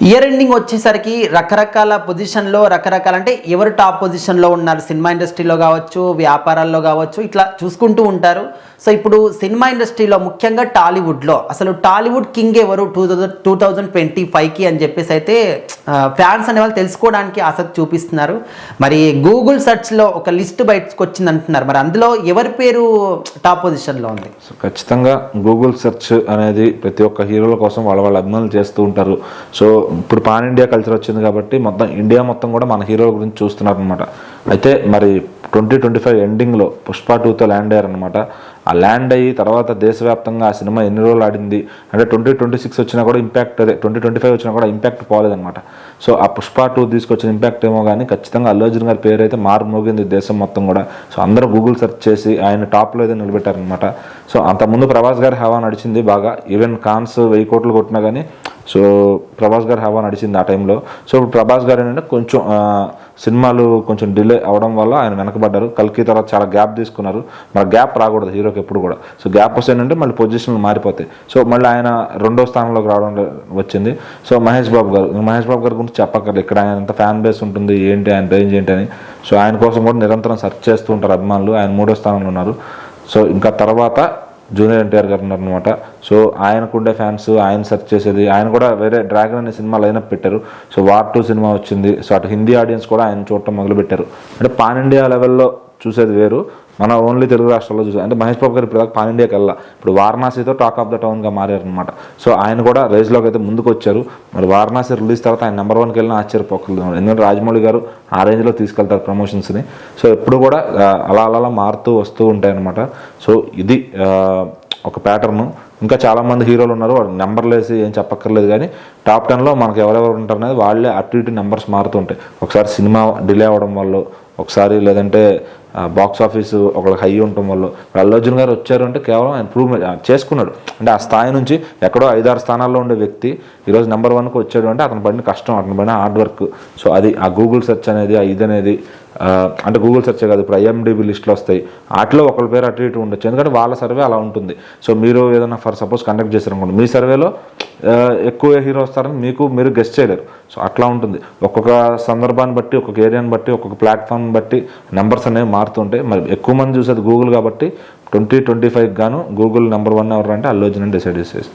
Year ending వచ్చేసరికి రకరకాల పొజిషన్లో అంటే ఎవరు టాప్ పొజిషన్లో ఉన్నారు సినిమా ఇండస్ట్రీలో కావచ్చు, వ్యాపారాల్లో కావచ్చు, ఇట్లా చూసుకుంటూ ఉంటారు. సో ఇప్పుడు సినిమా ఇండస్ట్రీలో ముఖ్యంగా టాలీవుడ్లో అసలు టాలీవుడ్ కింగ్ ఎవరు 2025కి అని చెప్పేసి అయితే ఫ్యాన్స్ అనే వాళ్ళు తెలుసుకోవడానికి ఆసక్తి చూపిస్తున్నారు. మరి గూగుల్ సెర్చ్లో ఒక లిస్ట్ బయటకు వచ్చింది అంటున్నారు. మరి అందులో ఎవరి పేరు టాప్ పొజిషన్లో ఉంది? సో ఖచ్చితంగా గూగుల్ సెర్చ్ అనేది ప్రతి ఒక్క హీరోల కోసం వాళ్ళ అభిమానులు చేస్తూ ఉంటారు. సో ఇప్పుడు పాన్ ఇండియా కల్చర్ వచ్చింది కాబట్టి మొత్తం ఇండియా మొత్తం కూడా మన హీరోల గురించి చూస్తున్నారు అనమాట. అయితే మరి 2025 ఎండింగ్లో పుష్ప 2తో ల్యాండ్ అయ్యారనమాట. ఆ ల్యాండ్ అయ్యి తర్వాత దేశవ్యాప్తంగా ఆ సినిమా ఎన్ని రోజులు ఆడింది అంటే 2026 వచ్చినా కూడా ఇంపాక్ట్, అదే 2025 వచ్చినా కూడా ఇంపాక్ట్ పోలేదన్నమాట. సో ఆ పుష్ప 2 తీసుకొచ్చిన ఇంపాక్ట్ ఏమో కానీ ఖచ్చితంగా అల్లు అర్జున్ గారి పేరు అయితే మారుమోగింది దేశం మొత్తం కూడా. సో అందరూ గూగుల్ సెర్చ్ చేసి ఆయన టాప్లో అయితే నిలబెట్టారనమాట. సో అంతకుముందు ప్రభాస్ గారి హవా నడిచింది బాగా, ఈవెన్ కాన్స్ 1000 కోట్లు కొట్టినా కానీ సో ప్రభాస్ గారి హవా నడిచింది ఆ టైంలో. సో ఇప్పుడు ప్రభాస్ గారు ఏంటంటే కొంచెం సినిమాలు కొంచెం డిలే అవడం వల్ల ఆయన వెనకబడ్డారు. కల్కి తర్వాత చాలా గ్యాప్ తీసుకున్నారు. మరి గ్యాప్ రాకూడదు హీరోకి ఎప్పుడు కూడా. సో గ్యాప్ వస్తేనంటే మళ్ళీ పొజిషన్లు మారిపోతాయి. సో మళ్ళీ ఆయన 2వ స్థానంలోకి రావడం వచ్చింది. సో మహేష్ బాబు గారి గురించి చెప్పక్కర్లేదు. ఇక్కడ ఆయన ఎంత ఫ్యాన్ బేస్ ఉంటుంది ఏంటి, ఆయన రేంజ్ ఏంటి అని. సో ఆయన కోసం కూడా నిరంతరం సెర్చ్ చేస్తూ ఉంటారు అభిమానులు. ఆయన 3వ స్థానంలో ఉన్నారు. సో ఇంకా తర్వాత జూనియర్ ఎన్టీఆర్ గారు ఉన్నారనమాట. సో ఆయనకుండే ఫ్యాన్స్ ఆయన సెర్చ్ చేసేది. ఆయన కూడా వేరే డ్రాగన్ అనే సినిమా లైనప్ పెట్టారు. సో వార్ 2 సినిమా వచ్చింది. సో అటు హిందీ ఆడియన్స్ కూడా ఆయన చూడటం మొదలుపెట్టారు. అంటే పాన్ ఇండియా లెవెల్లో చూసేది వేరు, మన ఓన్లీ తెలుగు రాష్ట్రాల్లో చూసాం. అంటే మహేష్ బాబు గారు ఇప్పుడు పాన్ ఇండియాకి వెళ్ళా, ఇప్పుడు వారణాసితో టాక్ ఆఫ్ ద టౌన్గా మారారనమాట. సో ఆయన కూడా రేస్లోకి అయితే ముందుకు వచ్చారు. మరి వారణాసి రిలీజ్ తర్వాత ఆయన నెంబర్ 1కి వెళ్ళినా ఆశ్చర్యపోకలేదు. ఎందుకంటే రాజమౌళి గారు ఆ రేంజ్లో తీసుకెళ్తారు ప్రమోషన్స్ని. సో ఎప్పుడు కూడా అలా మారుతూ వస్తూ ఉంటాయన్నమాట. సో ఇది ఒక ప్యాటర్ను. ఇంకా చాలామంది హీరోలు ఉన్నారు, వాళ్ళు నెంబర్లు వేసి ఏం చెప్పక్కర్లేదు. కానీ టాప్ 10లో మనకు ఎవరెవరు ఉంటారు అనేది వాళ్ళే అటు ఇటు నెంబర్స్ మారుతుంటాయి. ఒకసారి సినిమా డిలే అవ్వడం వల్ల, ఒకసారి లేదంటే బాక్స్ ఆఫీస్ ఒక హై ఉండటం వల్ల. అల్లు అర్జున్ గారు వచ్చారు అంటే కేవలం ఆయన ప్రూవ్ చేసుకున్నాడు. అంటే ఆ స్థాయి నుంచి ఎక్కడో 5-6 స్థానాల్లో ఉండే వ్యక్తి ఈరోజు నెంబర్ 1కి వచ్చాడు అంటే అతను పడిన కష్టం, అతను పడిన హార్డ్ వర్క్. సో అది ఆ గూగుల్ సెర్చ్ అనేది, ఆ ఇదనేది అంటే గూగుల్ సెర్చ్ కాదు, ఇప్పుడు IMDb లిస్టులు వస్తాయి, వాటిలో ఒకళ్ళ పేరు అటు ఇటు ఉండొచ్చు. ఎందుకంటే వాళ్ళ సర్వే అలా ఉంటుంది. సో మీరు ఏదైనా ఫర్ సపోజ్ కండక్ట్ చేశారనుకోండి, మీ సర్వేలో ఎక్కువ హీరో వస్తారని మీరు గెస్ట్ చేయలేరు. సో అట్లా ఉంటుంది. ఒక్కొక్క సందర్భాన్ని బట్టి, ఒక్కొక్క ఏరియాని బట్టి, ఒక్కొక్క ప్లాట్ఫామ్ బట్టి నెంబర్స్ అనేవి మారుతుంటాయి. మరి ఎక్కువ మంది చూసేది గూగుల్ కాబట్టి 2025 గాను గూగుల్ నెంబర్ 1 ఎవరు అంటే అల్లు అర్జున్ అని డిసైడ్ చేసేసి